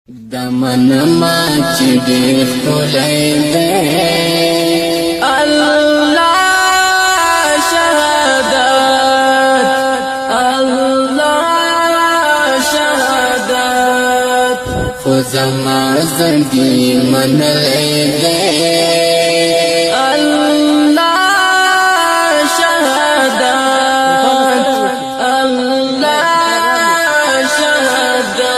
دمن ما چې ډېر ښکلی دی الله شهادت الله شهادت خو زما زړګي منلی دی الله شهادت الله شهادت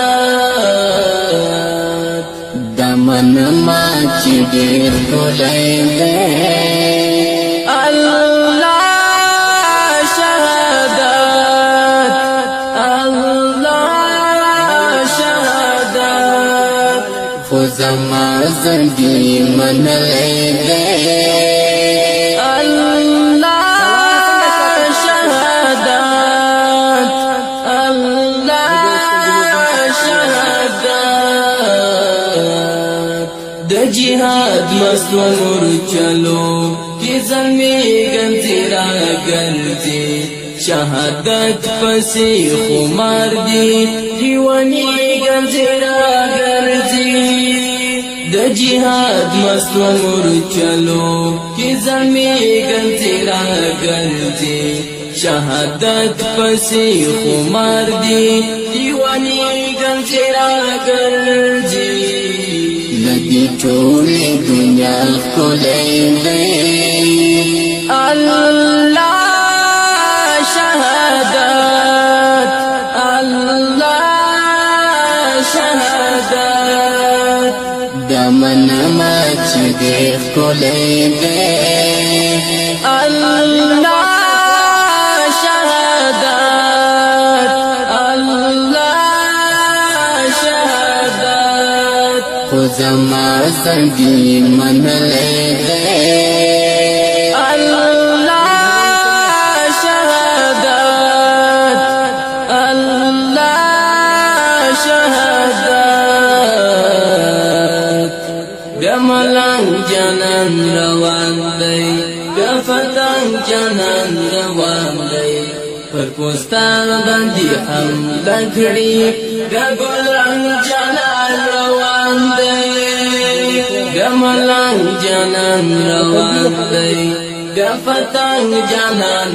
دمن ما چې ډېر ښکلی دی الله شهادت الله شهادت خو زما زړګي منلی دی الله شهادت الله شهادت د جهاد مستور چلو کی زمین گنزی را گنزی شهادت پسی خمار دی دیوانی گنزی را گنزی د جهاد مستور چلو کی زمین گنزی را گنزی شهادت پسی خمار دی دیوانی گنزی را گنزی لدی ټولې دنیا ښکلی دی الله شهادت الله شهادت دمن ما چې ډېر ښکلی دی الله شهادت الله شهادت خو زما زړګي منلی دی الله شهادت الله شهادت بیا ملنګ جانان روان دی بیا فتنګ جانان روان دی پر پوستان باندې حمله کړي بیا ګلرنګ جانان روان دی بیا ملنګ جانان روان دی بیا فتنګ جانان